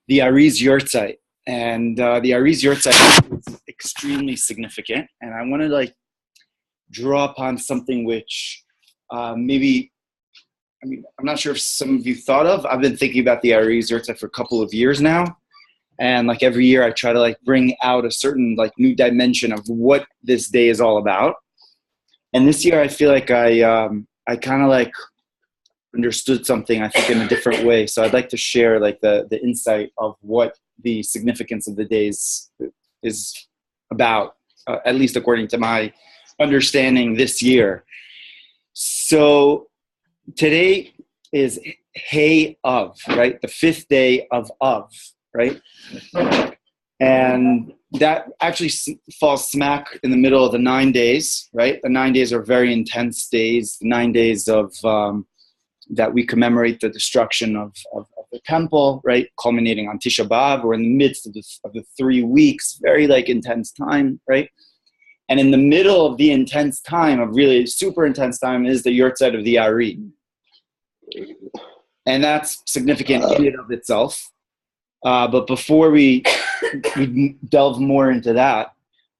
the Ari's Yurtzeit. And the Ari's Yurtzeit is extremely significant. And I want to draw upon something which I'm not sure if some of you thought of. I've been thinking about the Ari's Yurtzeit for a couple of years now. And every year I try to bring out a certain new dimension of what this day is all about. And this year I feel like I kind of understood something, I think, in a different way. So I'd like to share the insight of what the significance of the days is about, at least according to my understanding this year. So today is Hey Av, right? The 5th day of Av, right? And that actually falls smack in the middle of the 9 days, right? The 9 days are very intense days, 9 days of that we commemorate the destruction of the temple, right? Culminating on Tisha B'Av. We're in the midst of the 3 weeks, very intense time, right? And in the middle of the intense time, of really super intense time, is the Yurtzeit of the Ari. And that's significant in and of itself. But before we delve more into that,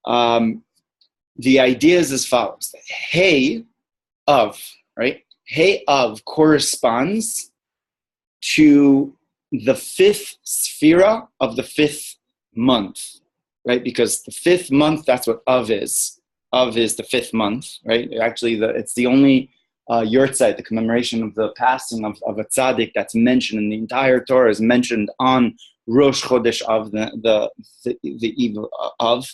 the idea is as follows. Hey Av, right? Hey Av corresponds to the 5th sphera of the 5th month, right? Because the 5th month, that's what Av is. Av is the 5th month, right? Actually, it's the only Yurtzeit, the commemoration of the passing of a tzaddik that's mentioned in the entire Torah, is mentioned on Rosh Chodesh Av, the eve of.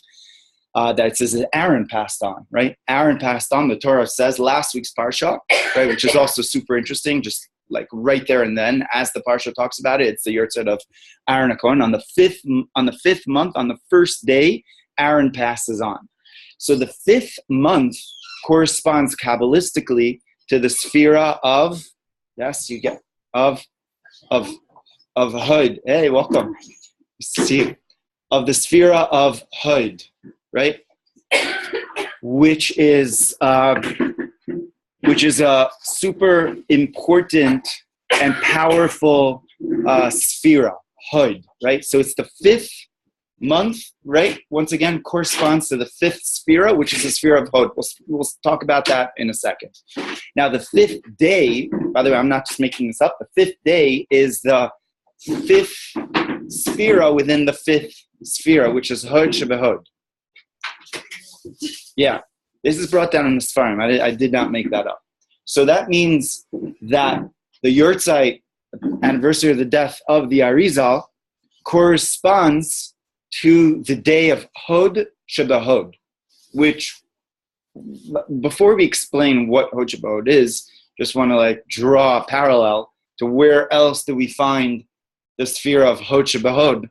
That it says that Aaron passed on, right? Aaron passed on, the Torah says, last week's Parsha, right? Which is also super interesting, just right there and then, as the Parsha talks about it, it's the Yurtzeit of Aaron HaKohen. On the 5th month, on the 1st day, Aaron passes on. So the 5th month corresponds Kabbalistically to the sphera of, yes, you get, of Hod. Hey, welcome. Nice to see you. Of the sphera of Hod, right? Which is a super important and powerful sphera, Hod, right? So it's the 5th month, right? Once again, corresponds to the 5th sphera, which is the sphera of Hod. We'll talk about that in a second. Now, the 5th day, by the way, I'm not just making this up, the 5th day is the 5th sphera within the 5th sphera, which is Hod Shebehod. Yeah, this is brought down in the Sfarim. I did not make that up. So that means that the Yurtzeit, anniversary of the death of the Arizal, corresponds to the day of Hod Shebehod, which, before we explain what Hod Shebehod is, just want to draw a parallel to where else do we find the sphere of Hod Shebehod,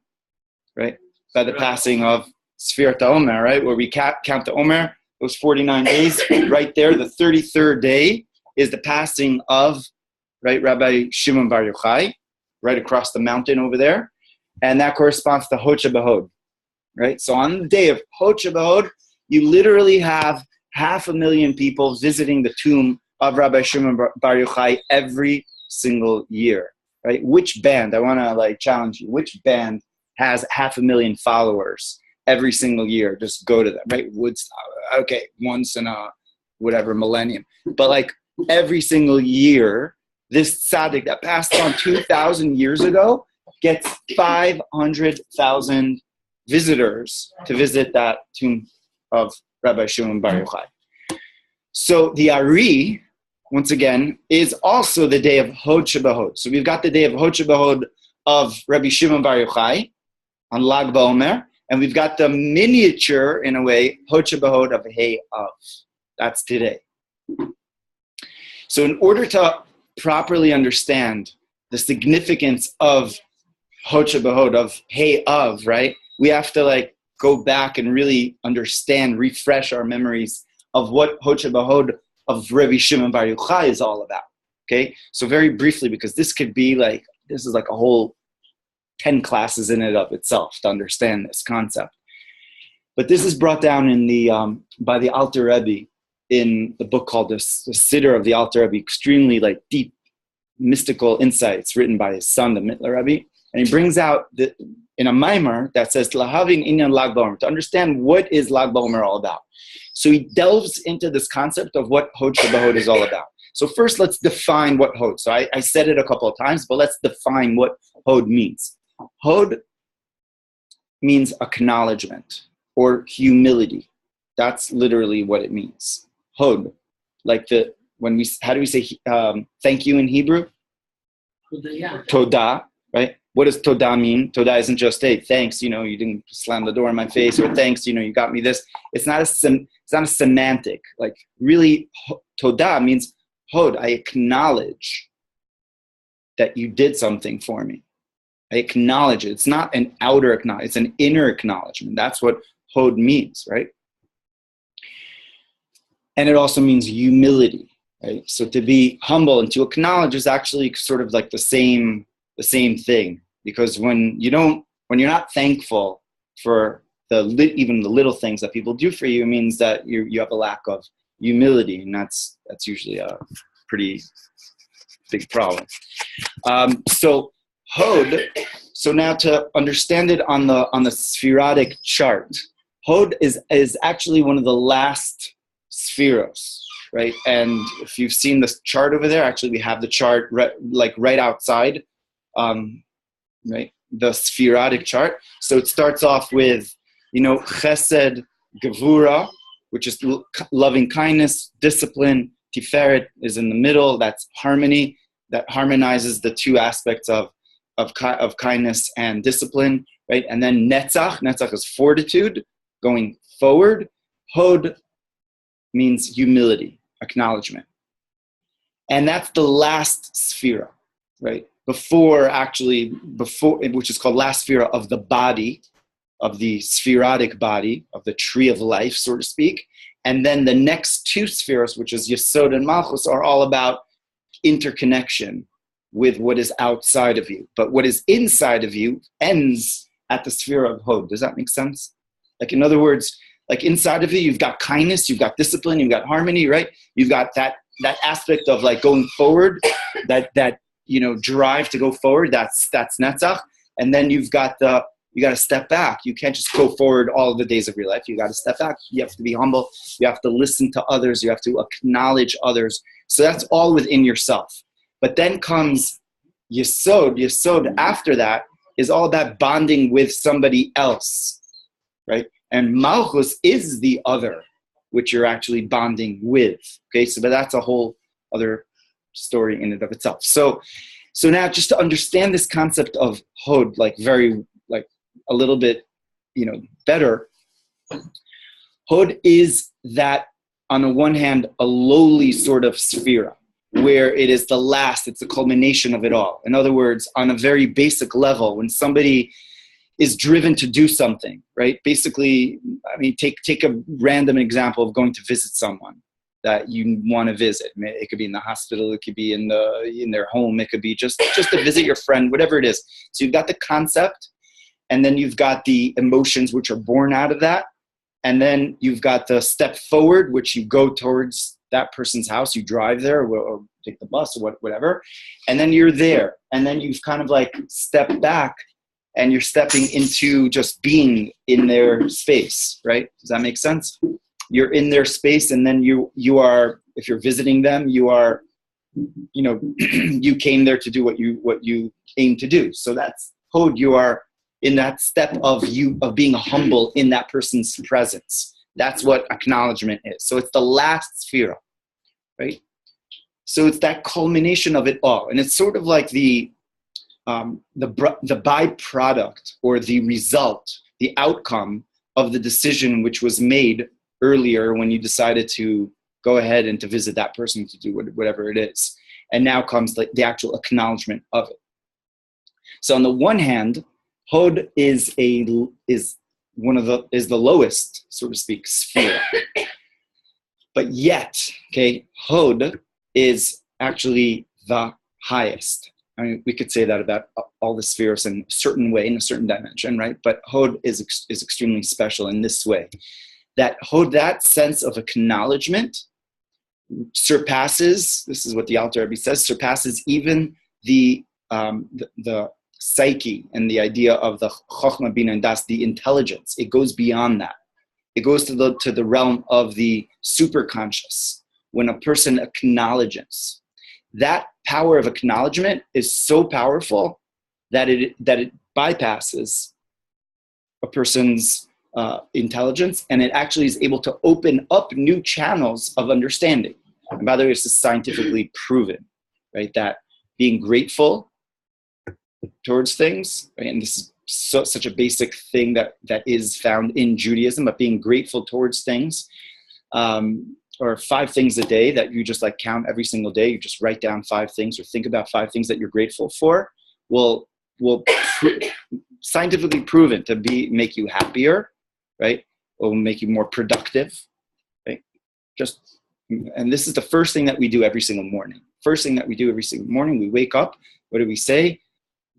right? By the passing of Sfirat Omer, right? Where we count the Omer, those 49 days, right there, the 33rd day is the passing of, right, Rabbi Shimon Bar Yochai, right across the mountain over there. And that corresponds to Hod Shebehod, right? So on the day of Hod Shebehod, you literally have 500,000 people visiting the tomb of Rabbi Shimon Bar Yochai every single year, right? Which band, I want to challenge you, which band has 500,000 followers every single year? Just go to them, right? Woodstock, okay, once in a whatever millennium. But every single year, this tzaddik that passed on 2,000 years ago gets 500,000 visitors to visit that tomb of Rabbi Shimon Bar Yochai. So the Ari, once again, is also the day of Hod Shebehod. So we've got the day of Hod Shebehod of Rabbi Shimon Bar Yochai on Lag BaOmer, and we've got the miniature, in a way, Hod Shebehod of Hey Av. That's today. So in order to properly understand the significance of Hod Shebehod, of Hey Av, right, we have to go back and really understand, refresh our memories of what Hod Shebehod of Rabbi Shimon Bar Yochai is all about. Okay, so very briefly, because this could be this is a whole 10 classes in and of itself to understand this concept. But this is brought down in the by the Alter Rebbe in the book called the Siddur of the Alter Rebbe, extremely deep mystical insights written by his son, the Mittler Rebbe. And he brings out in a mimer that says, Lahavin inyan Lag BaOmer, to understand what is Lag BaOmer all about. So he delves into this concept of what Hod Shebahod is all about. So first, let's define what Hod. So I said it a couple of times, but let's define what Hod means. Hod means acknowledgement or humility. That's literally what it means. Hod, like how do we say thank you in Hebrew? Todah, right? What does Todah mean? Todah isn't just, hey, thanks, you didn't slam the door in my face, or thanks, you got me this. It's not a semantic. Like really, Todah means Hod, I acknowledge that you did something for me. I acknowledge it. It's not an outer acknowledgement, it's an inner acknowledgement. That's what Hod means, right? And it also means humility, right? So to be humble and to acknowledge is actually sort of like the same thing, because when you're not thankful for even the little things that people do for you, it means that you have a lack of humility, and that's usually a pretty big problem. So Hod. So now to understand it on the Sephirotic chart, Hod is actually one of the last spheros, right? And if you've seen this chart over there, actually we have the chart right outside, right? The Sephirotic chart. So it starts off with, Chesed, Gevura, which is loving kindness, discipline. Tiferet is in the middle. That's harmony. That harmonizes the two aspects of kindness and discipline, right? And then Netzach is fortitude, going forward. Hod means humility, acknowledgement. And that's the last sphera, right? Before, which is called last sphera of the body, of the spherotic body, of the tree of life, so to speak. And then the next two spheres, which is Yesod and Malchus, are all about interconnection with what is outside of you. But what is inside of you ends at the sphere of Hod. Does that make sense? Like, in other words, like inside of you, you've got kindness, you've got discipline, you've got harmony, right? You've got that aspect of like going forward, that drive to go forward. That's Netzach. And then you got to step back. You can't just go forward all the days of your life. You got to step back. You have to be humble. You have to listen to others. You have to acknowledge others. So that's all within yourself. But then comes Yesod. Yesod after that is all about bonding with somebody else, right? And Malchus is the other, which you're actually bonding with. Okay, but that's a whole other story in and of itself. So now just to understand this concept of Hod, a little bit, better. Hod is that, on the one hand, a lowly sort of sphera, where it is the last, it's the culmination of it all. In other words, on a very basic level, when somebody is driven to do something, right? Basically, take a random example of going to visit someone that you want to visit. It could be in the hospital, it could be in their home, it could be just to visit your friend, whatever it is. So you've got the concept, and then you've got the emotions which are born out of that. And then you've got the step forward, which you go towards that person's house, you drive there or take the bus or whatever. And then you're there. And then you've kind of like stepped back and you're stepping into just being in their space, right? Does that make sense? You're in their space, and then you are, if you're visiting them, you are, you came there to do what you aim to do. So that's Hod. You are in that step of being humble in that person's presence. That's what acknowledgement is. So it's the last sphere, right? So it's that culmination of it all. And it's sort of like the byproduct or the result, the outcome of the decision which was made earlier when you decided to go ahead and to visit that person, to do whatever it is. And now comes the actual acknowledgement of it. So on the one hand, Hod is the lowest, so to speak, sphere. But yet, okay, Hod is actually the highest. I mean, we could say that about all the spheres in a certain way, in a certain dimension, right? But Hod is extremely special in this way. That Hod, that sense of acknowledgement, surpasses, this is what the Alter Rebbe says, surpasses even the psyche and the idea of the chokhmah, bina, and das, the intelligence. It goes beyond that. It goes to the realm of the superconscious. When a person acknowledges, that power of acknowledgement is so powerful that it bypasses a person's intelligence, and it actually is able to open up new channels of understanding. And by the way, this is scientifically proven, right? That being grateful towards things, right? And this is such a basic thing that is found in Judaism, but being grateful towards things, or 5 things a day that you just like count every single day. You just write down 5 things or think about 5 things that you're grateful for will scientifically proven to make you happier, right? Will make you more productive, right? And this is the first thing that we do every single morning. First thing that we do every single morning, we wake up. What do we say?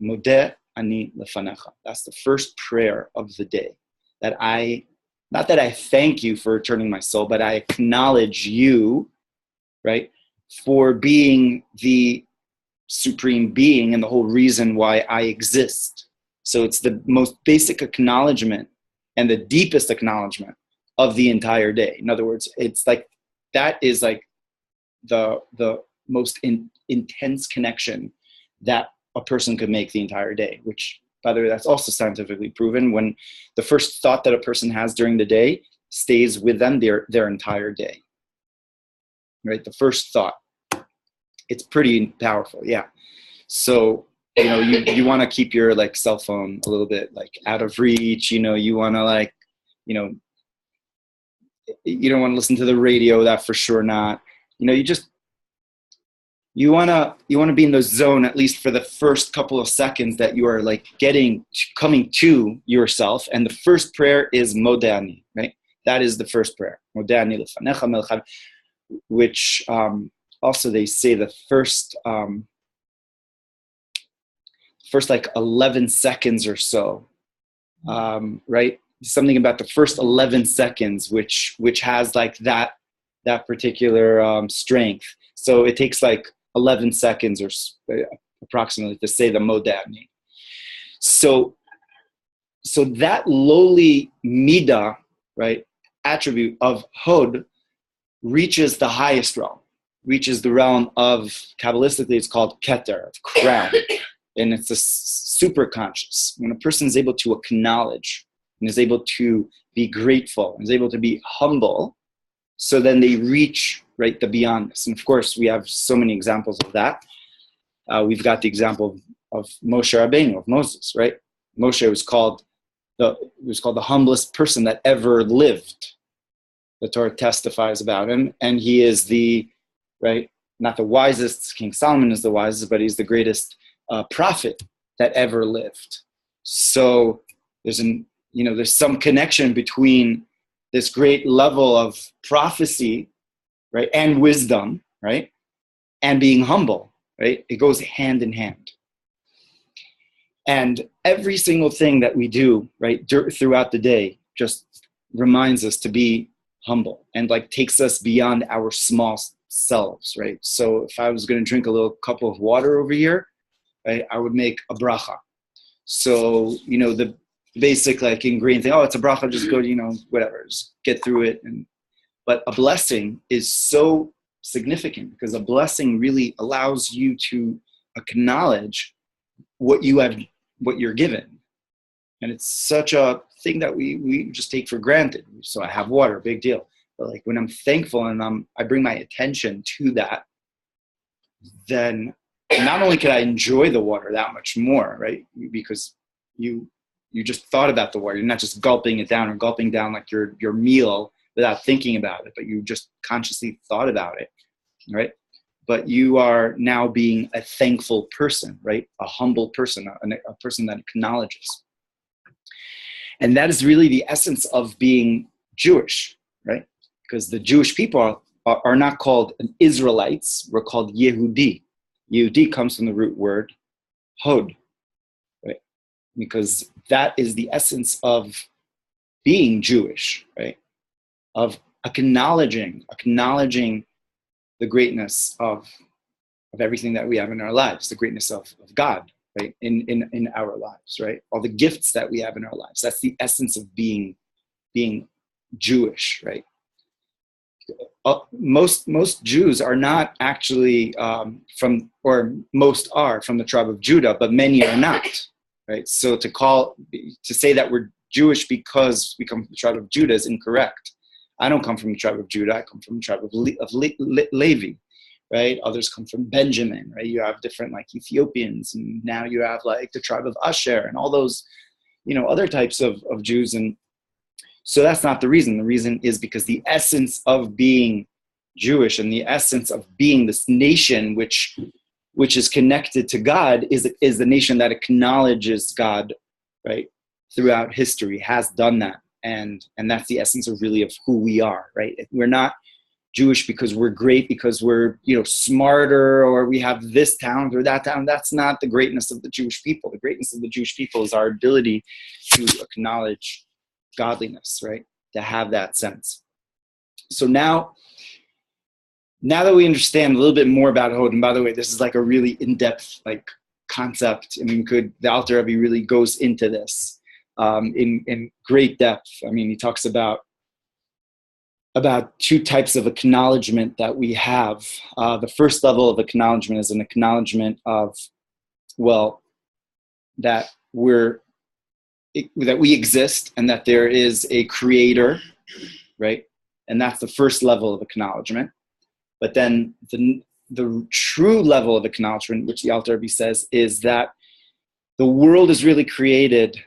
Modeh ani lefanecha. That's the first prayer of the day. Not that I thank you for returning my soul, but I acknowledge you, right, for being the supreme being and the whole reason why I exist. So it's the most basic acknowledgement and the deepest acknowledgement of the entire day. In other words, it's like that is like the most intense connection that a person could make the entire day, which, by the way, that's also scientifically proven. When the first thought that a person has during the day stays with them their entire day, right? The first thought, it's pretty powerful, yeah. So, you want to keep your like cell phone a little bit like out of reach. You want to like, you don't want to listen to the radio. That for sure not. You want to be in the zone at least for the first couple of seconds that you are like coming to yourself. And the first prayer is Modeh ani, right? That is the first prayer. Modeh ani lefanecha melech, which also they say the first like 11 seconds or so, right? Something about the first 11 seconds, which has like that particular strength. So it takes like 11 seconds or approximately to say the Modeh ani. So that lowly midah, right, attribute of Hod reaches the highest realm, reaches the realm of, Kabbalistically, it's called Keter, of crown. And it's a super conscious. When a person is able to acknowledge and is able to be grateful and is able to be humble, so then they reach, right, the beyondness. And of course, we have so many examples of that. We've got the example of Moshe Rabbeinu, of Moses, right? Moshe was called the humblest person that ever lived. The Torah testifies about him, and he is not the wisest. King Solomon is the wisest, but he's the greatest prophet that ever lived. So there's some connection between this great level of prophecy, right, and wisdom, right, and being humble, right? It goes hand in hand. And every single thing that we do, right, throughout the day just reminds us to be humble and like takes us beyond our small selves, right? So if I was going to drink a little cup of water over here, right, I would make a bracha. So, the basic like ingredient thing, it's a bracha, just go, whatever, just get through it. But a blessing is so significant because a blessing really allows you to acknowledge what you're given. And it's such a thing that we just take for granted. So I have water, big deal. But like when I'm thankful and I bring my attention to that, then not only can I enjoy the water that much more, right? Because you just thought about the water. You're not just gulping it down or gulping down like your meal without thinking about it, but you just consciously thought about it, right? But you are now being a thankful person, right? A humble person, a person that acknowledges. And that is really the essence of being Jewish, right? Because the Jewish people are not called Israelites, we're called Yehudi. Yehudi comes from the root word Hod, right? Because that is the essence of being Jewish, right? Of acknowledging the greatness of everything that we have in our lives, the greatness of God, right? In our lives, right? All the gifts that we have in our lives. That's the essence of being Jewish, right? Most Jews are not actually most are from the tribe of Judah, but many are not, right? So to say that we're Jewish because we come from the tribe of Judah is incorrect. I don't come from the tribe of Judah. I come from the tribe of Levi, right? Others come from Benjamin, right? You have different like Ethiopians, and now you have like the tribe of Asher and all those, other types of Jews. And so that's not the reason. The reason is because the essence of being Jewish and the essence of being this nation which is connected to God is the nation that acknowledges God, right? Throughout history has done that. And that's the essence of really of who we are, right? We're not Jewish because we're great, because we're, smarter, or we have this talent or that talent. That's not the greatness of the Jewish people. The greatness of the Jewish people is our ability to acknowledge godliness, right? To have that sense. So now that we understand a little bit more about Hod, and by the way, this is like a really in-depth like concept. I mean, the Alter Rebbe really goes into this in great depth. I mean, he talks about two types of acknowledgement that we have. The first level of acknowledgement is an acknowledgement of, that we exist and that there is a creator, right? And that's the first level of acknowledgement. But then the true level of acknowledgement, which the Alter Rebbe says, is that the world is really created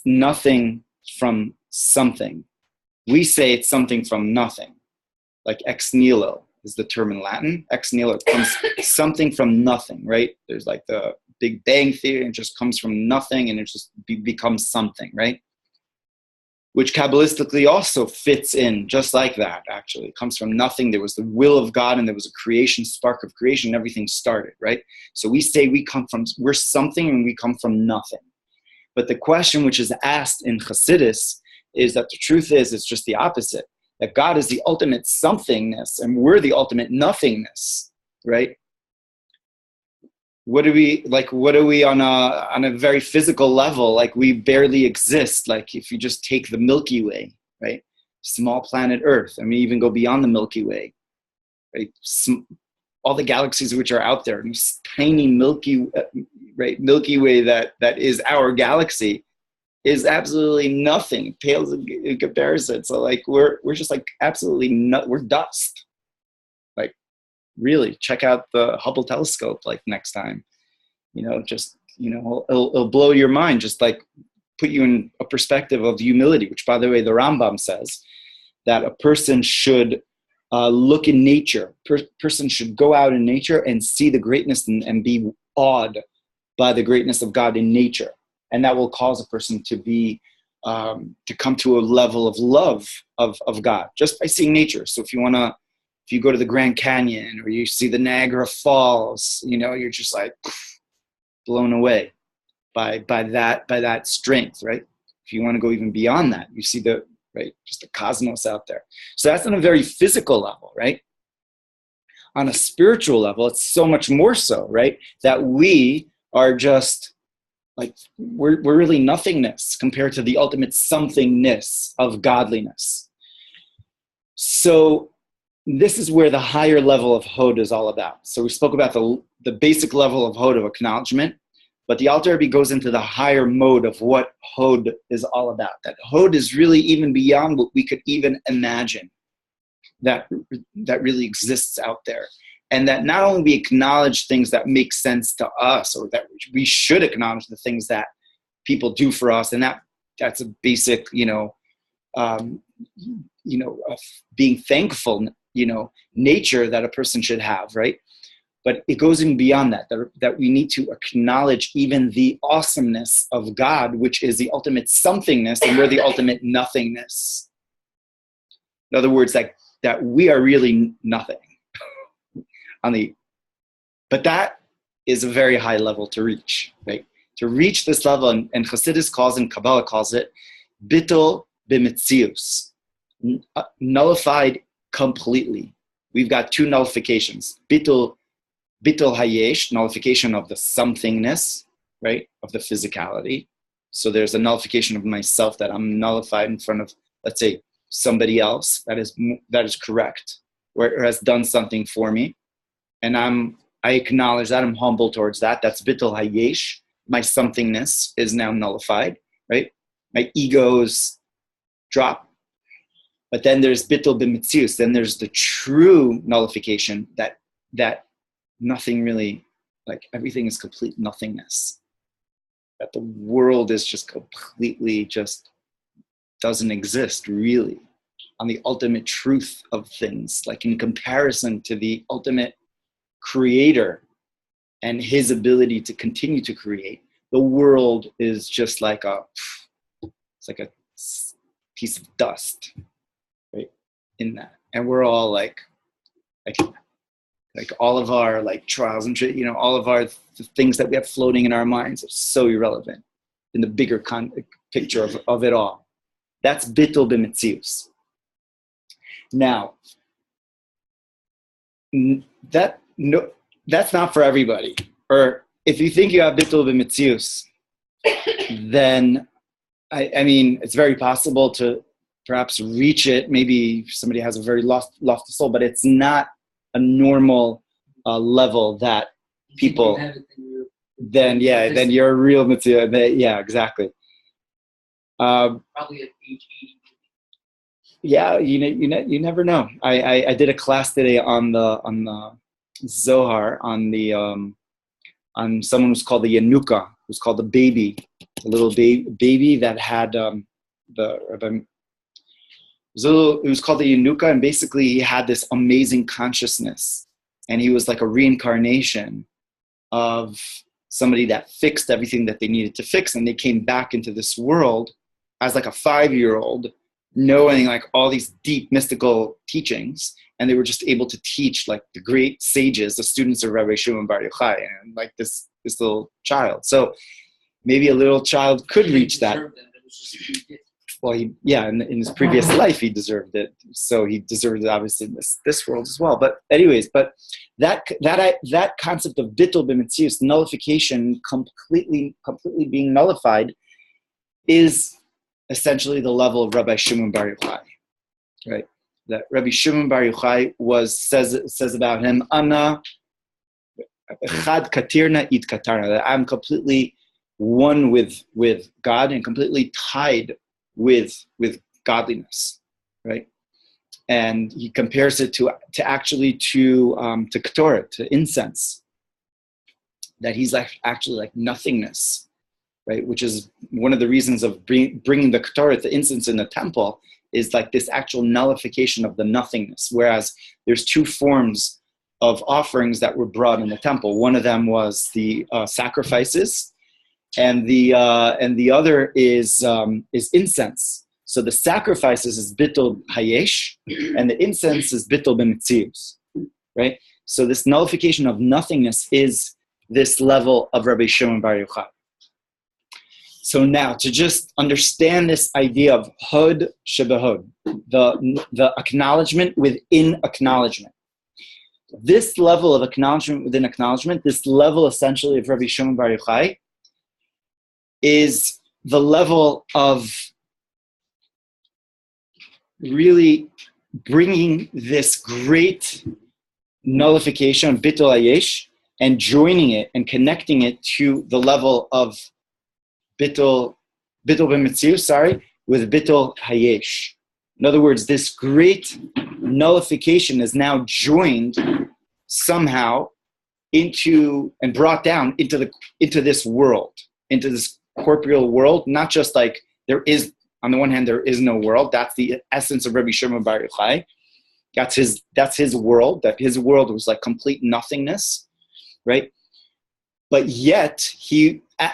nothing from something. We say it's something from nothing, like ex nihilo is the term in Latin. Ex nihilo comes something from nothing, right? There's like the Big Bang Theory, and it just comes from nothing, and it just becomes something, right? Which Kabbalistically also fits in just like that, actually. It comes from nothing. There was the will of God, and there was a creation, spark of creation, and everything started, right? So we say we're something, and we come from nothing. But the question which is asked in Hasidus is that the truth is, it's just the opposite. That God is the ultimate somethingness, and we're the ultimate nothingness, right? What are we on a very physical level? Like, we barely exist. Like, if you just take the Milky Way, right? Small planet Earth. I mean, even go beyond the Milky Way, right? All the galaxies which are out there, this tiny Milky Way that is our galaxy, is absolutely nothing. It pales in comparison. So like we're just like absolutely we're dust. Like, really, check out the Hubble telescope like next time. It'll blow your mind. Just like put you in a perspective of humility, which, by the way, the Rambam says that a person should look in nature. Person should go out in nature and see the greatness and be awed by the greatness of God in nature. And that will cause a person to be, to come to a level of love of God just by seeing nature. So if you go to the Grand Canyon or you see the Niagara Falls, you're just like blown away by that strength, right? If you want to go even beyond that, you see just the cosmos out there. So that's on a very physical level, right? On a spiritual level, it's so much more so, right? That we are just like, we're really nothingness compared to the ultimate somethingness of godliness. So this is where the higher level of Hod is all about. So we spoke about the basic level of Hod, of acknowledgement, but the Alter Rebbe goes into the higher mode of what Hod is all about. That Hod is really even beyond what we could even imagine that really exists out there. And that not only we acknowledge things that make sense to us, or that we should acknowledge the things that people do for us, and that's a basic, being thankful, nature that a person should have, right? But it goes in beyond that we need to acknowledge even the awesomeness of God, which is the ultimate somethingness, and we're the ultimate nothingness. In other words, that we are really nothing. But that is a very high level to reach, right? To reach this level, and Hasidus calls, and Kabbalah calls it, bittul b'metzius, nullified completely. We've got two nullifications: bittul hayesh, nullification of the somethingness, right, of the physicality. So there's a nullification of myself, that I'm nullified in front of, let's say, somebody else that is correct, or has done something for me. And I acknowledge that, I'm humble towards that. That's bittul hayesh. My somethingness is now nullified, right? My egos drop. But then there's bittul b'mitzius. Then there's the true nullification that nothing really, like everything is complete nothingness. That the world is just completely just doesn't exist really on the ultimate truth of things, like in comparison to the ultimate creator and his ability to continue to create. The world is just like it's like a piece of dust, right? In that, and we're all like all of our like trials and all of our things that we have floating in our minds are so irrelevant in the bigger picture of it all. That's bittul b'metzius. Now, that's not for everybody. Or if you think you have bittul b'metzius, then I mean, it's very possible to perhaps reach it. Maybe somebody has a very lofty soul, but it's not a normal level that people. Then you're a real metzius. Yeah, exactly. Probably at age 80. Yeah, you never know. I did a class today on the Zohar on someone who's called the Yanuka, who's called the baby, the little baby that had it was called the Yanuka, and basically he had this amazing consciousness, and he was like a reincarnation of somebody that fixed everything that they needed to fix, and they came back into this world as like a 5-year-old, knowing like all these deep mystical teachings, and they were just able to teach like the great sages, the students of Rabbi Shimon Bar Yochai, and like this little child. So maybe a little child could reach that. Well, in his previous life he deserved it, so he deserved it obviously in this world as well. But anyways, that concept of bittul b'metzius, nullification, completely being nullified, is essentially the level of Rabbi Shimon Bar Yochai, right? That Rabbi Shimon Bar Yochai says about him, Ana chad katirna id katarna, that I'm completely one with God and completely tied with godliness, right? And he compares it to ketoret, to incense, that he's like actually like nothingness, right? Which is one of the reasons of bringing the ketoret, the incense in the temple, is like this actual nullification of the nothingness. Whereas there's 2 forms of offerings that were brought in the temple. One of them was the sacrifices, and the other is incense. So the sacrifices is bittul hayesh, and the incense is bittul b'metzius, right? So this nullification of nothingness is this level of Rabbi Shimon Bar Yochai. So now, to just understand this idea of hod shebehod, the acknowledgement within acknowledgement. This level of acknowledgement within acknowledgement, this level essentially of Rabbi Shimon Bar Yochai, is the level of really bringing this great nullification of bittul hayesh and joining it and connecting it to the level of bittul b'metzius, with bittul hayesh. In other words, this great nullification is now joined somehow into and brought down into this world, into this corporeal world. Not just like there is, on the one hand, there is no world. That's the essence of Rabbi Shimon Bar Yochai. That's his world. That his world was like complete nothingness, right? But yet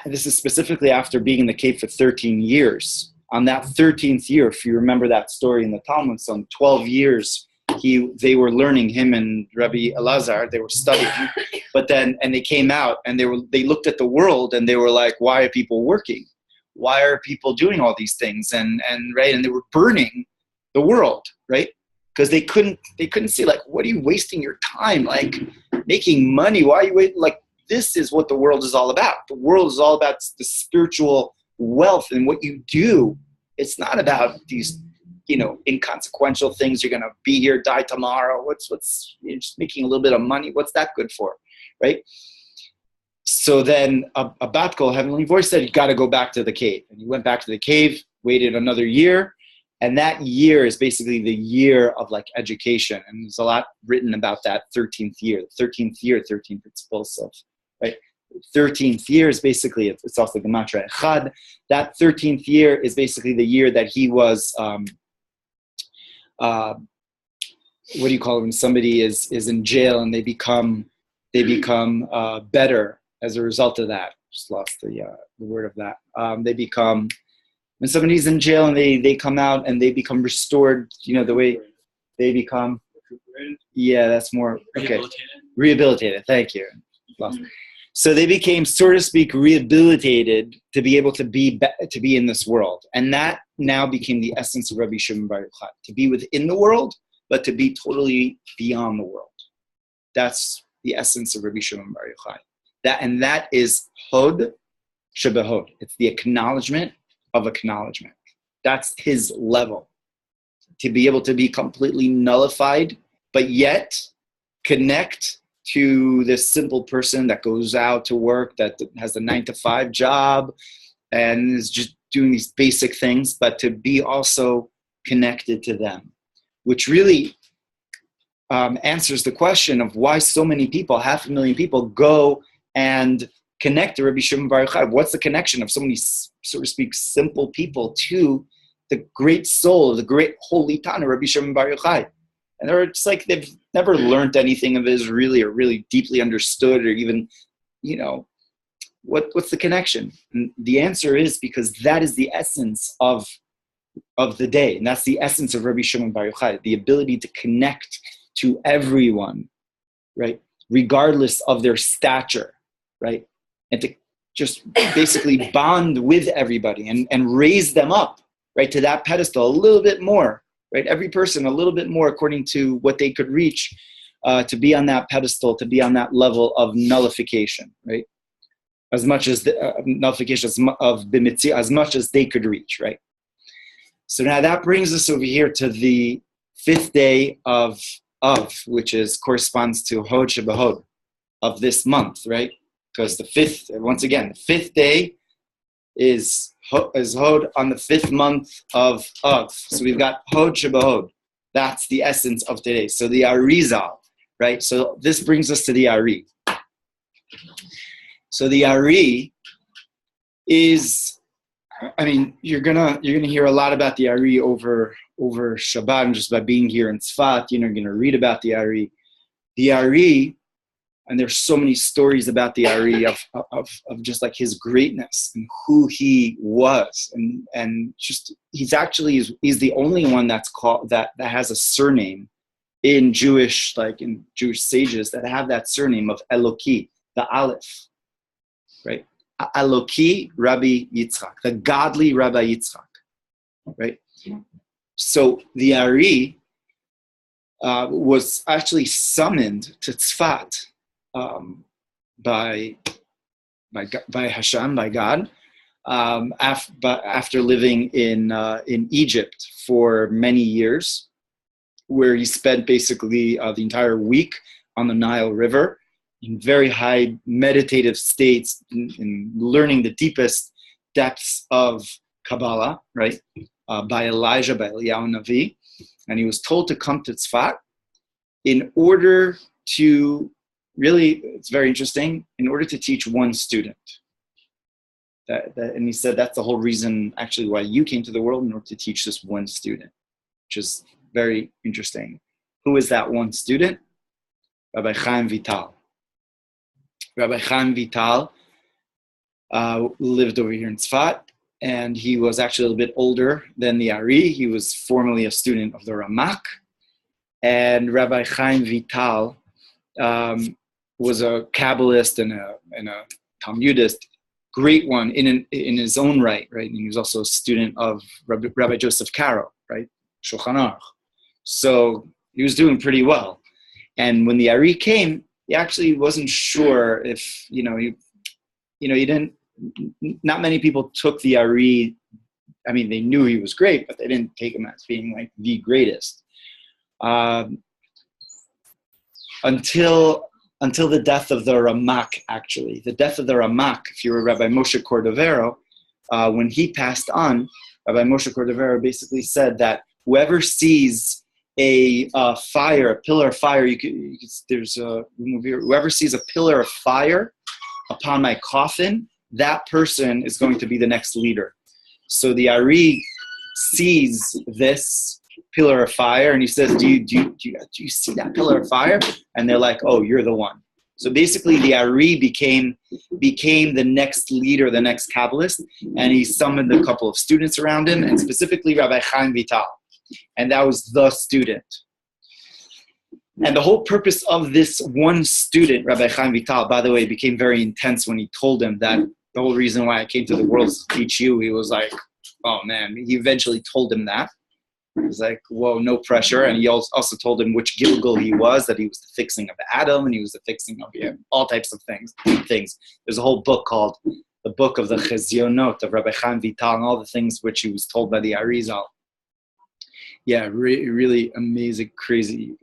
this is specifically after being in the cave for 13 years. On that 13th year, if you remember that story in the Talmud, some 12 years, they were learning, him and Rabbi Elazar, they were studying. But then, and they came out and they looked at the world and they were like, why are people working? Why are people doing all these things? And they were burning the world, right? Because they couldn't see, like, what are you wasting your time? Like, making money, why are you waiting? Like, this is what the world is all about. The world is all about the spiritual wealth and what you do. It's not about these, inconsequential things. You're going to be here, die tomorrow. What's you're just making a little bit of money. What's that good for, right? So then a bat kol, heavenly voice, said, you got to go back to the cave. And he went back to the cave, waited another year. And that year is basically the year of like education. And there's a lot written about that 13th year, 13 principles of, right? 13th year is basically, it's also Gematria Echad. That 13th year is basically the year that he was, what do you call it when somebody is in jail and they become better as a result of that. Just lost the word of that. They become, when somebody's in jail and they come out and they become restored, the way they become, that's more, okay. Rehabilitated, thank you. Lost. So they became, so to speak, rehabilitated to be able to be in this world. And that now became the essence of Rabbi Shimon Bar Yochai, to be within the world, but to be totally beyond the world. That's the essence of Rabbi Shimon Bar Yochai. That is Hod Shebehod. It's the acknowledgement of acknowledgement. That's his level. To be able to be completely nullified, but yet connect to this simple person that goes out to work, that has a 9-to-5 job and is just doing these basic things, but to be also connected to them, which really answers the question of why so many people, 500,000 people, go and connect to Rabbi Shimon Bar Yochai. What's the connection of so many, so to speak, simple people to the great soul, the great holy Tana, Rabbi Shimon Bar Yochai? And it's like they've never learned anything of his really, or really deeply understood, or even, what's the connection? And the answer is because that is the essence of the day. And that's the essence of Rabbi Shimon Bar Yochai, the ability to connect to everyone, right? Regardless of their stature, right? And to just basically bond with everybody and raise them up, right? To that pedestal a little bit more, right? Every person a little bit more according to what they could reach, to be on that pedestal, to be on that level of nullification, right? As much as the nullification of b'mitzia, as much as they could reach, right? So now that brings us over here to the 5th day of which corresponds to Hod Shebehod of this month, right? Because the 5th day is Hod on the 5th month of. So we've got Hod Shebehod. That's the essence of today. So the Arizal, right? So this brings us to the Ari. So the Ari is, you're gonna hear a lot about the Ari over Shabbat, and just by being here in Tzfat, you're gonna read about the Ari. The Ari, and there's so many stories about the Ari of just like his greatness and who he was, and just he's the only one that's called that has a surname in Jewish sages that have that surname of Eloki, the Aleph, right? Eloki Rabbi Yitzchak, the godly Rabbi Yitzchak, right? So the Ari was actually summoned to Tzfat by Hashem, by God, after living in Egypt for many years, where he spent basically the entire week on the Nile River in very high meditative states, in learning the deepest depths of Kabbalah, right? By Elijah, by Eliyahu Navi. And he was told to come to Tzfat in order to, really, it's very interesting, in order to teach one student. And he said that's the whole reason, actually, why you came to the world, in order to teach this one student, which is very interesting. Who is that one student? Rabbi Chaim Vital. Rabbi Chaim Vital lived over here in Tzfat, and he was actually a little bit older than the Ari. He was formerly a student of the Ramak. And Rabbi Chaim Vital was a Kabbalist and a Talmudist, great one in his own right? And he was also a student of Rabbi Joseph Caro, right? Shulchan Aruch. So he was doing pretty well. And when the Ari came, he actually wasn't sure if, he didn't, not many people took the Ari. I mean, they knew he was great, but they didn't take him as being like the greatest. Until the death of the Ramak, actually. The death of the Ramak, if you were Rabbi Moshe Cordovero, when he passed on, Rabbi Moshe Cordovero basically said that whoever sees a fire, a pillar of fire, whoever sees a pillar of fire upon my coffin, that person is going to be the next leader. So the Ari sees this pillar of fire, and he says, do you see that pillar of fire? And they're like, oh, you're the one. So basically the Ari became the next leader, the next Kabbalist, and he summoned a couple of students around him, and specifically Rabbi Chaim Vital. And that was the student. And the whole purpose of this one student, Rabbi Chaim Vital, by the way, became very intense when he told him that the whole reason why I came to the world is to teach you. He was like, oh man, he eventually told him that. He was like, whoa, no pressure. And he also told him which Gilgal he was, that he was the fixing of Adam, and he was the fixing of all types of things. There's a whole book called the Book of the Chezionot of Rabbi Chaim Vital, and all the things which he was told by the Arizal. Yeah, really amazing, crazy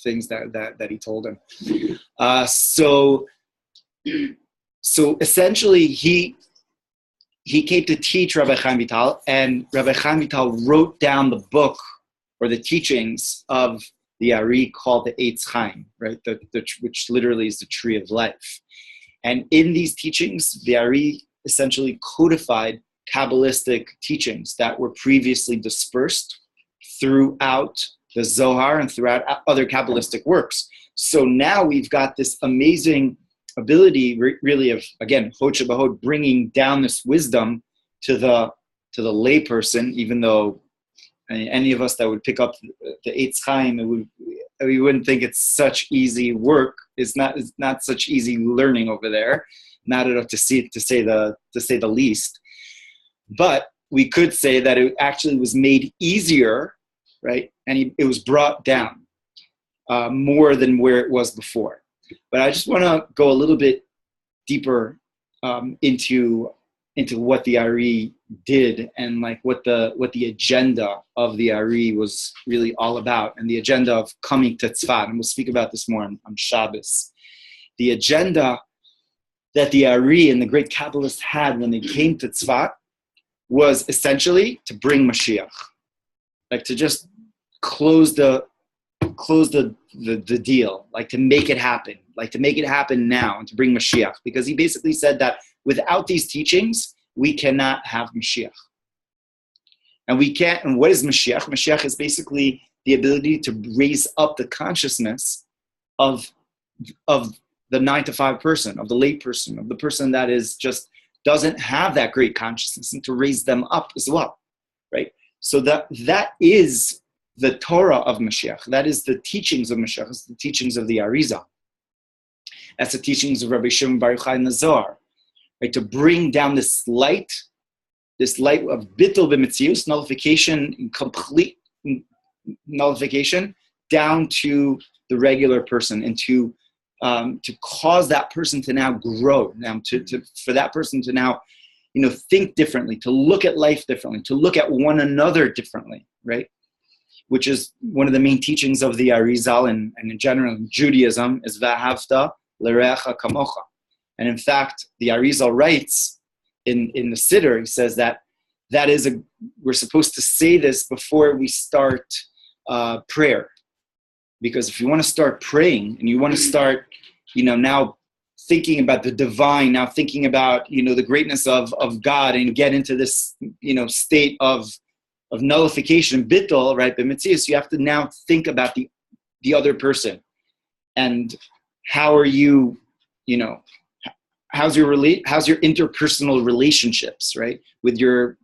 things that he told him. So essentially, he came to teach Rabbi Chaim Vital, and Rabbi Chaim Vital wrote down the book or the teachings of the Ari called the Eitz Chaim, right? Which literally is the tree of life. And in these teachings, the Ari essentially codified Kabbalistic teachings that were previously dispersed throughout the Zohar and throughout other Kabbalistic works. So now we've got this amazing ability, really, of, again, Hod Shebahod, bringing down this wisdom to the layperson. Even though any of us that would pick up the Eitz Chaim, we wouldn't think it's such easy work. It's not such easy learning over there. Not at all, to say the least. But we could say that it actually was made easier, right? And it was brought down more than where it was before. But I just want to go a little bit deeper into what the Ari did, and what the agenda of the Ari was really all about, and the agenda of coming to Tzfat. And we'll speak about this more on Shabbos. The agenda that the Ari and the great Kabbalists had when they came to Tzfat was essentially to bring Mashiach, to just close the deal, to make it happen now, and to bring Mashiach, because he basically said that without these teachings, we cannot have Mashiach. And we can't, and what is Mashiach? Mashiach is basically the ability to raise up the consciousness of the 9-to-5 person, of the lay person, of the person that is just doesn't have that great consciousness, and to raise them up as well, right? So that is the Torah of Mashiach. That is the teachings of Mashiach. It's the teachings of the Arizal. That's the teachings of Rabbi Shimon Bar Yochai in the Zohar, right? To bring down this light of bittul b'metzius, nullification, complete nullification, down to the regular person, and to cause that person to now grow, for that person to now, think differently, to look at life differently, to look at one another differently, right? Which is one of the main teachings of the Arizal and in general in Judaism, is V'ahavta l'reacha kamocha. And in fact, the Arizal writes in the Siddur, he says that we're supposed to say this before we start prayer. Because if you want to start praying, and you want to start, now thinking about the divine, now thinking about, the greatness of God, and get into this, state of nullification, bittul, right? But mitzias, you have to now think about the other person, and how are you, how's your interpersonal relationships, right? With your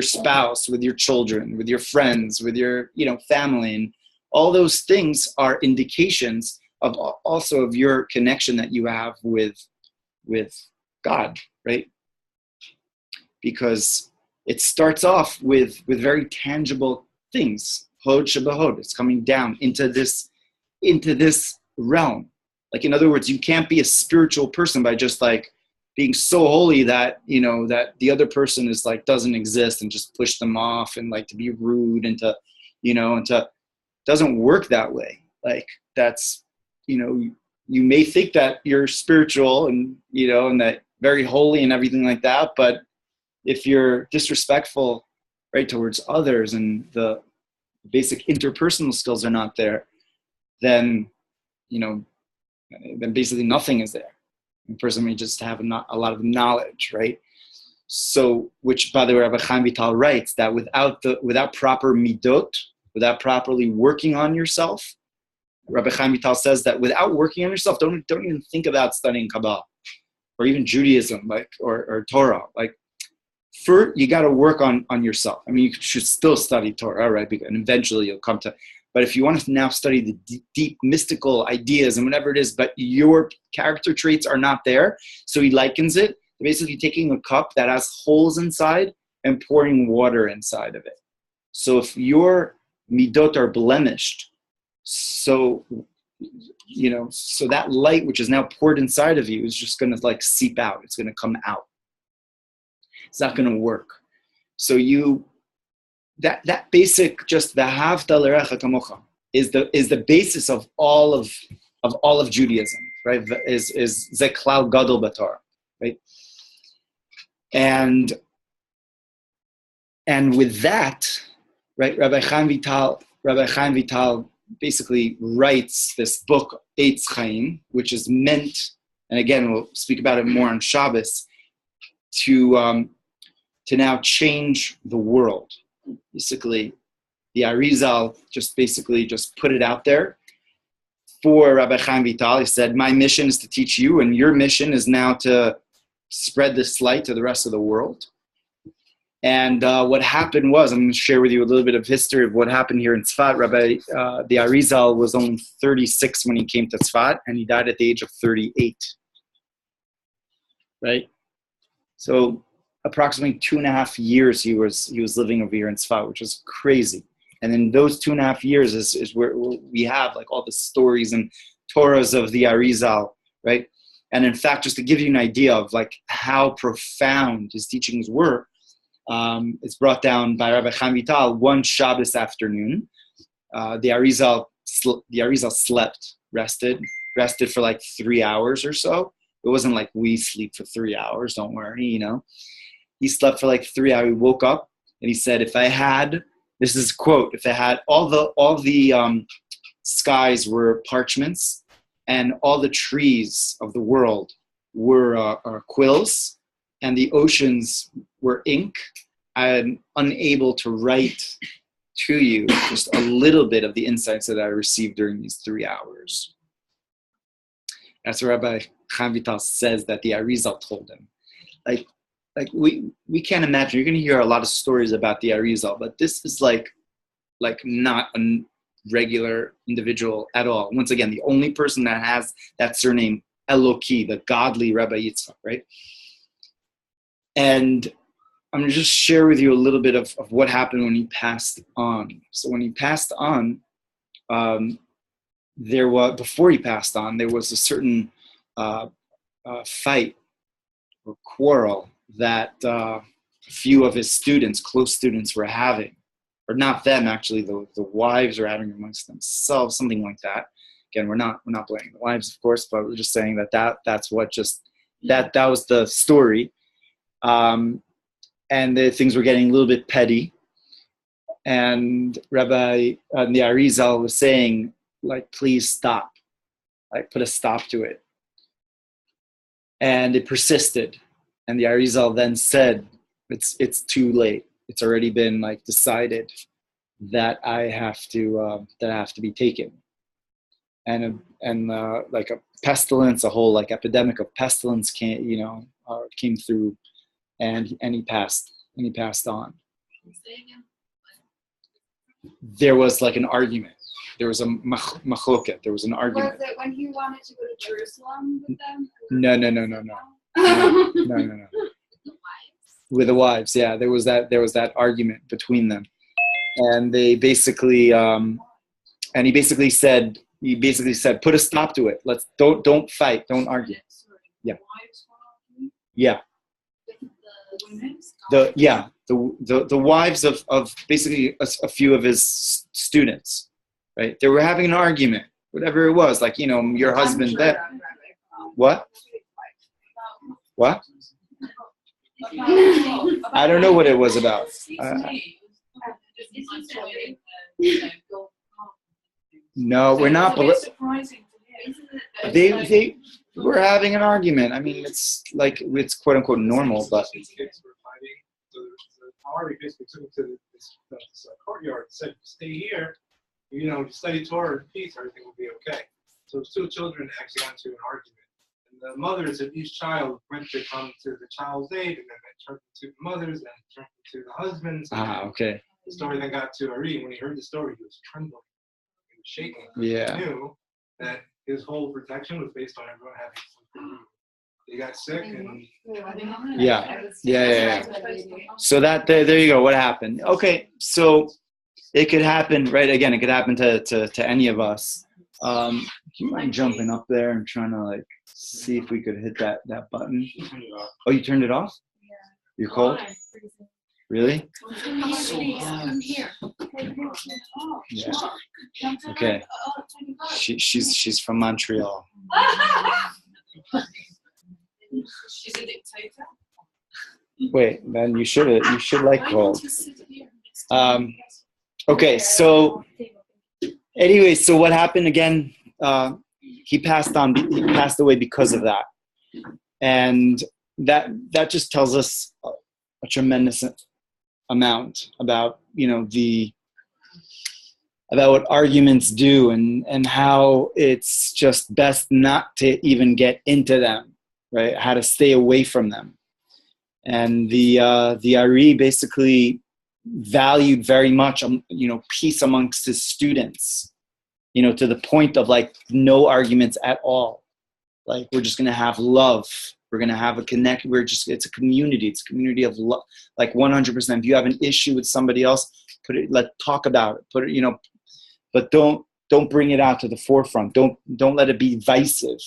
spouse, with your children, with your friends, with your, family, and all those things are indications of also of your connection that you have with God, right? Because it starts off with very tangible things. Hod Shebahod. It's coming down into this realm. Like, in other words, you can't be a spiritual person by just like being so holy that, you know, that the other person is like, doesn't exist, and just push them off, and like to be rude, and to, you know, and to, doesn't work that way. Like, that's, you know, you may think that you're spiritual, and, you know, and that very holy and everything like that, but if you're disrespectful, right, towards others, and the basic interpersonal skills are not there, then, you know, then basically nothing is there. The person may just have a lot of knowledge, right? So, which, by the way, Rabbi Chaim Vital writes that without proper midot, without properly working on yourself, Rabbi Chaim Vital says that without working on yourself, don't even think about studying Kabbalah or even Judaism, like or Torah. Like, first, you got to work on yourself. I mean, you should still study Torah, right? And eventually you'll come to. But if you want to now study the deep mystical ideas and whatever it is, but your character traits are not there, so he likens it to basically taking a cup that has holes inside and pouring water inside of it. So if your midot are blemished, so, you know, so that light which is now poured inside of you is just going to like seep out. It's going to come out. It's not going to work. So that basic, just v'ahavta l'recha kamocha, is the basis of all of Judaism, right? Is ze klal gadol b'Torah, right? And with that, right, Rabbi Chaim Vital basically writes this book Eitz Chaim, which is meant, and again we'll speak about it more on Shabbos, to now change the world. Basically, the Arizal just put it out there for Rabbi Chaim Vital. He said, my mission is to teach you, and your mission is now to spread this light to the rest of the world. And what happened was, I'm going to share with you a little bit of history of what happened here in Tzfat. The Arizal was only 36 when he came to Tzfat, and he died at the age of 38. Right? So approximately 2.5 years he was living over here in Tzfat, which is crazy. And then those 2.5 years is where we have like all the stories and Torahs of the Arizal, right? And in fact, just to give you an idea of like how profound his teachings were, it's brought down by Rabbi Chaim Vital one Shabbos afternoon. The Arizal slept, rested for like 3 hours or so. It wasn't like we sleep for 3 hours, don't worry, you know. He slept for like 3 hours. He woke up and he said, if I had, this is a quote, if I had all the skies were parchments and all the trees of the world were quills and the oceans were ink, I'm unable to write to you just a little bit of the insights that I received during these 3 hours. That's what Rabbi Chaim Vital says that the Arizal told him. Like we can't imagine. You're going to hear a lot of stories about the Arizal, but this is like not a regular individual at all. Once again, the only person that has that surname Eloki, the godly Rabbi Yitzchak, right? And I'm going to just share with you a little bit of what happened when he passed on. So when he passed on, before he passed on, there was a certain fight or quarrel that a few of his students, close students, were having. Or not them, actually, the wives were having amongst themselves, something like that. Again, we're not blaming the wives, of course, but we're just saying that's what that was the story. And things were getting a little bit petty. And the Arizal was saying, like, please stop. Like, put a stop to it. And it persisted. And the Arizal then said, it's too late. It's already been like decided that I have to be taken. And like a pestilence, a whole like epidemic of pestilence came through, and he passed on. There was like an argument. There was a machloket. There was an argument. Was it when he wanted to go to Jerusalem with them? No. With the wives, yeah. There was that argument between them, and they basically, and he basically said, he basically said, put a stop to it. Don't fight, don't argue. Yeah. Yeah. The wives of basically a few of his students, right? They were having an argument, whatever it was, like, your husband that. What? I don't know what it was about. No, we're not. They were having an argument. I mean, it's like, it's quote unquote normal, but. Harvey basically took him to this courtyard and said, stay here, study Torah in peace, everything will be okay. So his two children actually got into an argument. And the mothers of each child went to come to the child's aid, and then it turned to the mothers, and it turned to the husbands. Okay. The story then got to Ari. When he heard the story, he was trembling. He was shaking. Yeah. He knew that his whole protection was based on everyone having something. He got sick and yeah. So that there you go. What happened? Okay, so it could happen, right? Again, it could happen to any of us. Do you mind jumping up there and trying to see if we could hit that button? Oh, you turned it off? Yeah. You're cold? Really? Come here. Yeah. Okay. She's from Montreal. She's a dictator. Wait, then you should like cold. Okay, so anyway, so what happened again? He passed away because of that, and that just tells us a tremendous amount about about what arguments do and how it's just best not to even get into them. Right, how to stay away from them, and the Ari basically valued very much, peace amongst his students, to the point of no arguments at all. We're just gonna have love. We're gonna have a connect. It's a community. It's a community of love. 100%. If you have an issue with somebody else, talk about it. But don't bring it out to the forefront. Don't let it be divisive.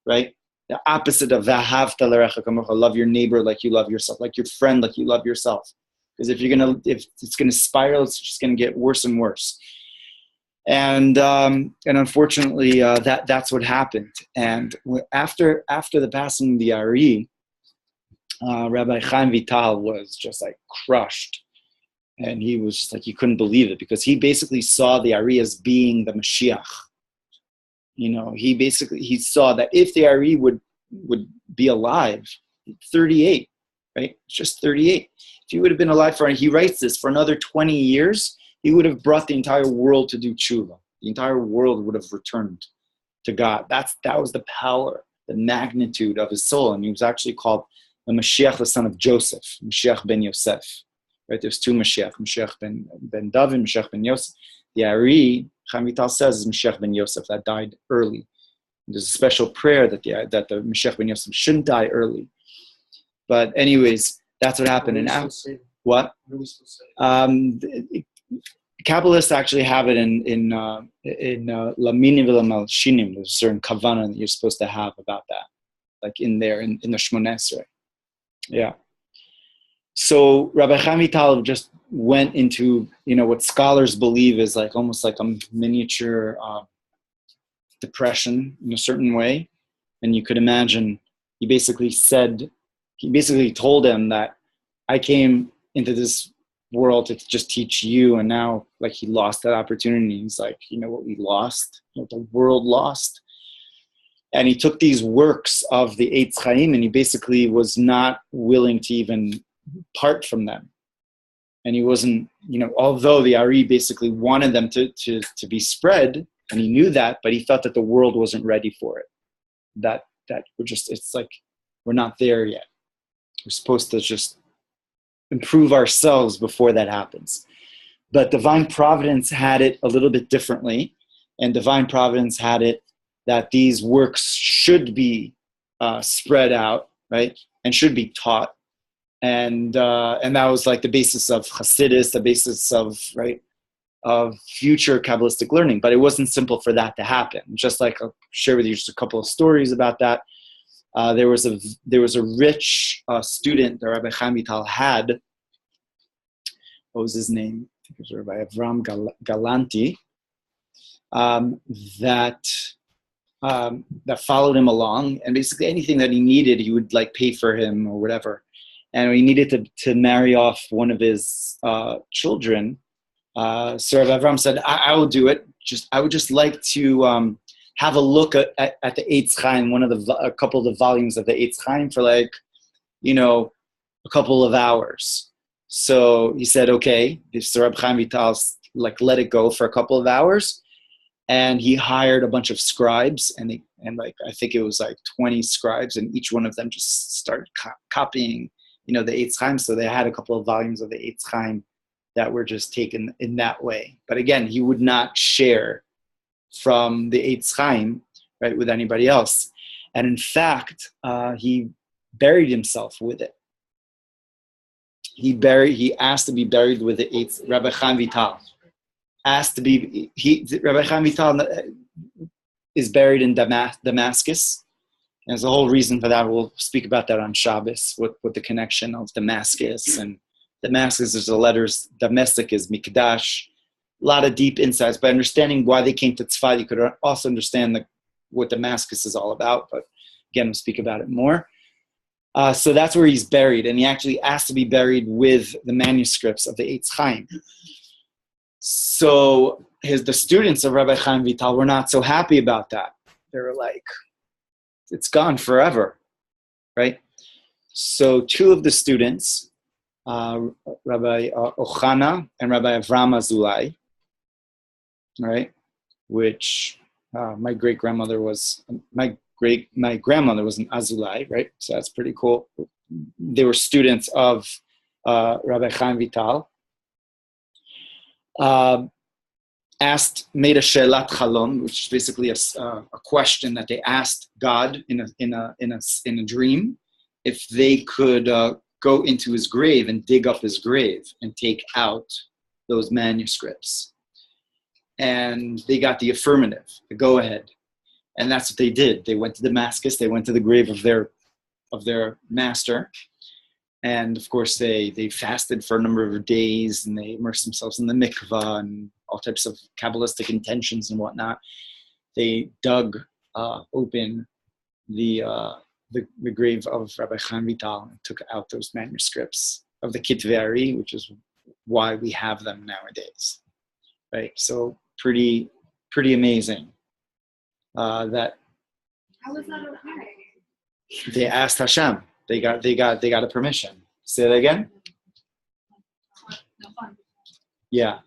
Right. The opposite of v'ahavta l'recha kamocha, love your neighbor like you love yourself, like your friend like you love yourself. Because if it's gonna spiral, it's just gonna get worse and worse. And unfortunately, that's what happened. And after the passing of the Ari, Rabbi Chaim Vital was just crushed, and he was just he couldn't believe it, because he basically saw the Ari as being the Mashiach. He saw that if the Ari would be alive, 38, right? It's just 38. If he would have been alive he writes this, for another 20 years, he would have brought the entire world to do tshuva. The entire world would have returned to God. That was the power, the magnitude of his soul. And he was actually called the Mashiach, the son of Joseph, Mashiach ben Yosef. Right? There's two Mashiach, Mashiach ben David, Mashiach ben Yosef. The Ari, Chaim Vital says, is Mashiach ben Yosef, that died early. There's a special prayer that the Mashiach ben Yosef shouldn't die early. But anyways, that's what happened. And what? Kabbalists actually have it in Laminim v'Lamalshinim. There's a certain kavanah that you're supposed to have about that, in the Shmoneh Esrei. Yeah. So Rabbi Chaim Vital just went into what scholars believe is almost like a miniature depression in a certain way. And you could imagine he basically told him that I came into this world to just teach you, and now he lost that opportunity. He's what we lost, what the world lost. And he took these works of the Eitz Chaim, and he basically was not willing to even part from them. And he wasn't, although the Ari basically wanted them to be spread, and he knew that, but he thought that the world wasn't ready for it. That we're not there yet. We're supposed to just improve ourselves before that happens. But divine providence had it a little bit differently, and divine providence had it that these works should be spread out, right, and should be taught. And that was the basis of Hasidus, the basis of, right, of future Kabbalistic learning. But it wasn't simple for that to happen. Just like I'll share with you just a couple of stories about that. There was a rich student that Rabbi Chaim Vital had. What was his name? I think it was Rabbi Avram Galanti. That followed him along, and basically anything that he needed, he would like pay for him or whatever. And he needed to marry off one of his children. So Rabbi Avram said, I will do it. I would just like to have a look at the Eitz Chaim, a couple of the volumes of the Eitz Chaim for a couple of hours. So he said, okay. So Rabbi Chaim Vital let it go for a couple of hours. And he hired a bunch of scribes, and I think it was 20 scribes, and each one of them just started copying, the Eitz Chaim. So they had a couple of volumes of the Eitz Chaim that were just taken in that way. But again, he would not share from the Eitz Chaim, right, with anybody else. And in fact, he buried himself with it. He asked to be buried with the Eitz. Rabbi Chaim Vital asked to be. Rabbi Chaim Vital is buried in Damascus. And there's a whole reason for that. We'll speak about that on Shabbos, with the connection of Damascus. And Damascus, there's the letters, Damascus is Mikdash. A lot of deep insights. By understanding why they came to Tzfat, you could also understand what Damascus is all about. But again, we'll speak about it more. So that's where he's buried. And he actually asked to be buried with the manuscripts of the Eitz Chaim. So the students of Rabbi Chaim Vital were not so happy about that. They were like, it's gone forever, right? So two of the students, Rabbi Ochana and Rabbi Avram Azulai, right? Which my grandmother was an Azulai, right? So that's pretty cool. They were students of Rabbi Chaim Vital. Made a shelat chalom, which is basically a question that they asked God in a dream, if they could go into his grave and dig up his grave and take out those manuscripts. And they got the affirmative, the go-ahead. And that's what they did. They went to Damascus. They went to the grave of their master. And of course, they fasted for a number of days, and they immersed themselves in the mikvah and all types of Kabbalistic intentions and whatnot. They dug open the grave of Rabbi Chaim Vital and took out those manuscripts of the Kitvei Ari, which is why we have them nowadays, right? So pretty amazing. That How was that okay? they asked Hashem. They got a permission. Say that again. No fun. Yeah,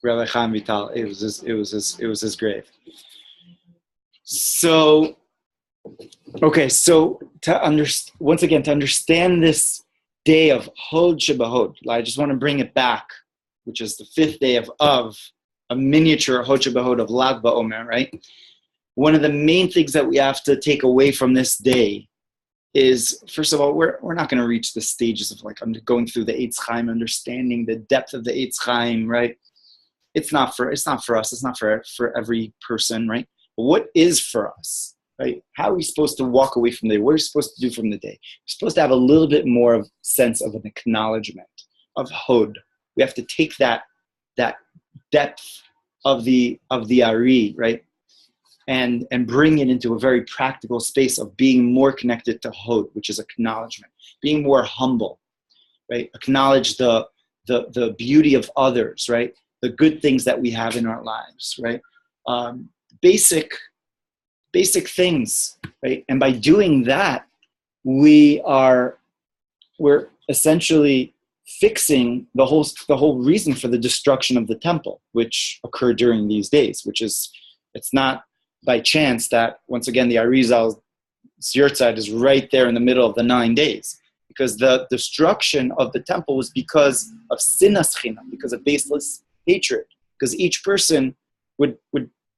Rabbi Chaim Vital. It was his grave. So, okay. So to understand this day of Hod Shebahod, I just want to bring it back, which is the 5th day of a miniature Hod Shebahod of Lag BaOmer, right? One of the main things that we have to take away from this day is, first of all, we're not going to reach the stages of going through the Eitz Chaim, understanding the depth of the Eitz Chaim, right? It's not for us. It's not for every person, right? But what is for us, right? How are we supposed to walk away from the day? What are we supposed to do from the day? We're supposed to have a little bit more of sense of an acknowledgement of Hod. We have to take that depth of the Ari, right? And bring it into a very practical space of being more connected to Hod, which is acknowledgement, being more humble, right? Acknowledge the beauty of others, right? The good things that we have in our lives, right? Basic things, right? And by doing that, we're essentially fixing the whole reason for the destruction of the temple, which occurred during these days, it's not by chance that, once again, the Arizal's yurtzeit is right there in the middle of the 9 days, because the destruction of the temple was because of sinas chinam, because of baseless hatred, because each person would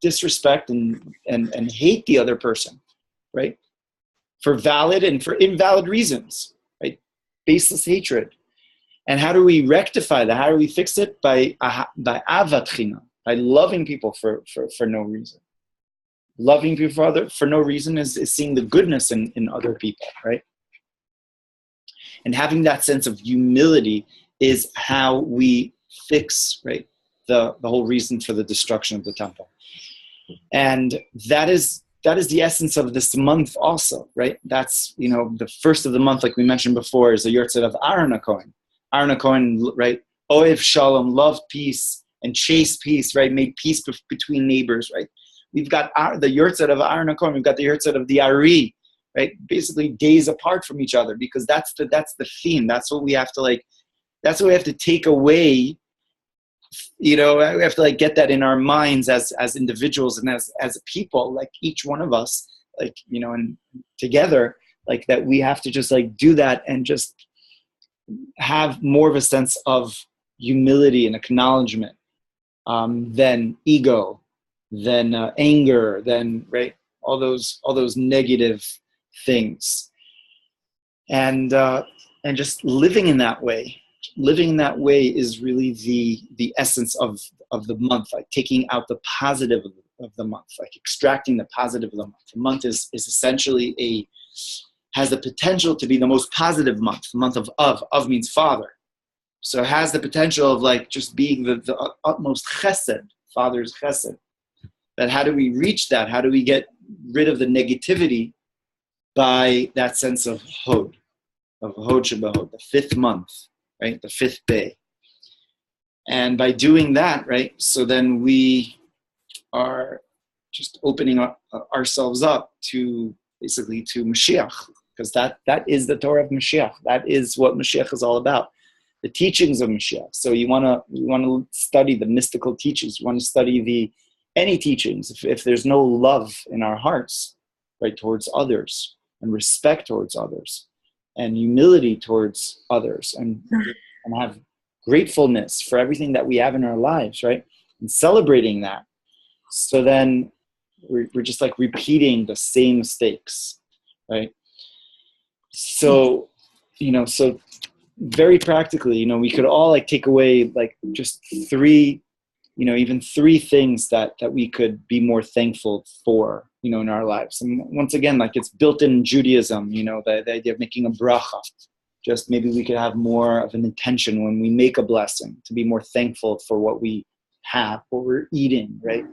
disrespect and hate the other person, right? For valid and for invalid reasons, right? Baseless hatred. And how do we rectify that? How do we fix it? By avat china, by loving people for no reason. Loving people for no reason is seeing the goodness in other people, right? And having that sense of humility is how we fix, right, the whole reason for the destruction of the temple. And that is the essence of this month also, right? That's, the first of the month, like we mentioned before, is the yurtzeit of Aaron HaKohen. Aaron HaKohen, right? Oev Shalom, loved peace and chased peace, right? Made peace between neighbors, right? We've got the yurtzeit of Aaron HaKohen. We've got the yurtzeit of the Ari, right? Basically days apart from each other, because that's the theme. That's what we have to that's what we have to take away. We have to get that in our minds as individuals and as a people, like each one of us, and together, that we have to just do that and just have more of a sense of humility and acknowledgement than ego, than anger, than all those negative things, and just living in that way. Living in that way is really the essence of the month, taking out the positive of the month, extracting the positive of the month. The month is essentially has the potential to be the most positive month, the month of. Of means father. So it has the potential of just being the utmost chesed, father's chesed. But how do we reach that? How do we get rid of the negativity? By that sense of hod shebahod, the fifth month. Right, the fifth day. And by doing that, right, so then we are just opening ourselves up to Mashiach, because that is the Torah of Mashiach. That is what Mashiach is all about, the teachings of Mashiach. So you want to study the mystical teachings. You want to study any teachings. If there's no love in our hearts, right, towards others, and respect towards others, and humility towards others, and have gratefulness for everything that we have in our lives, right? And celebrating that. So then we're just repeating the same mistakes, right? So, so very practically, we could all take away just three, even three things that we could be more thankful for, in our lives. And once again, it's built in Judaism, the idea of making a bracha. Just maybe we could have more of an intention when we make a blessing to be more thankful for what we have, what we're eating, right?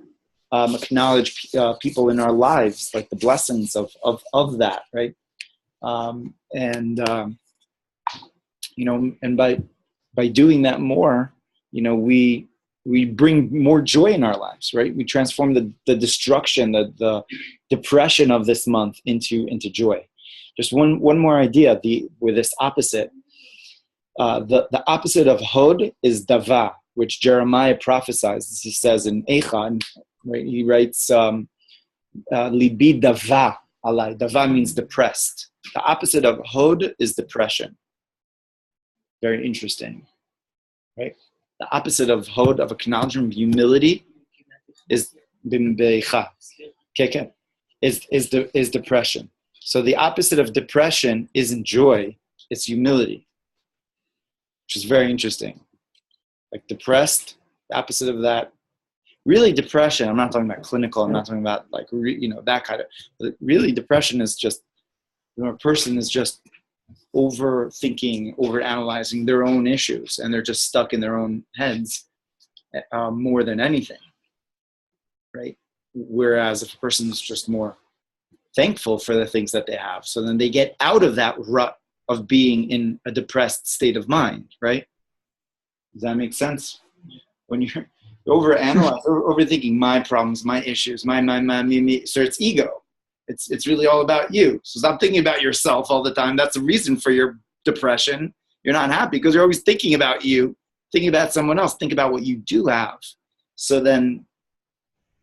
Acknowledge people in our lives, the blessings of that, right? And by doing that more, we bring more joy in our lives, right? We transform the destruction, the depression of this month into joy. Just one more idea with this opposite. The opposite of hod is dava, which Jeremiah prophesies. He says in Eicha, right? He writes, libi dava alai. Dava means depressed. The opposite of hod is depression. Very interesting, right? The opposite of hod, of acknowledgement, of humility, is bimbecha. Is depression. So the opposite of depression isn't joy, it's humility, which is very interesting. Depressed, the opposite of that. Really depression, I'm not talking about clinical, I'm not talking about that kind of, but really depression is just, a person is just overthinking, overanalyzing their own issues, and they're just stuck in their own heads more than anything, right? Whereas if a person is just more thankful for the things that they have, so then they get out of that rut of being in a depressed state of mind, right? Does that make sense? When you're overthinking my problems, my issues, my, me, so it's ego. It's really all about you. So stop thinking about yourself all the time. That's the reason for your depression. You're not happy because you're always thinking about you, thinking about someone else, think about what you do have. So then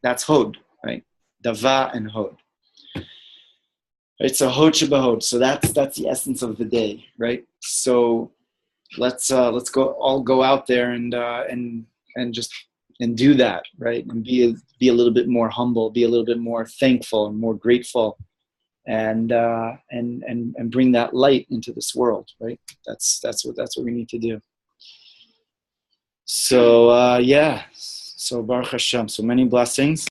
that's hod, right? Dava and hod. Right, so hod shebahod. So that's the essence of the day, right? So let's go out there and do that, right? And be a little bit more humble, be a little bit more thankful and more grateful, and bring that light into this world, right? That's what we need to do. So yeah, so Baruch Hashem, so many blessings.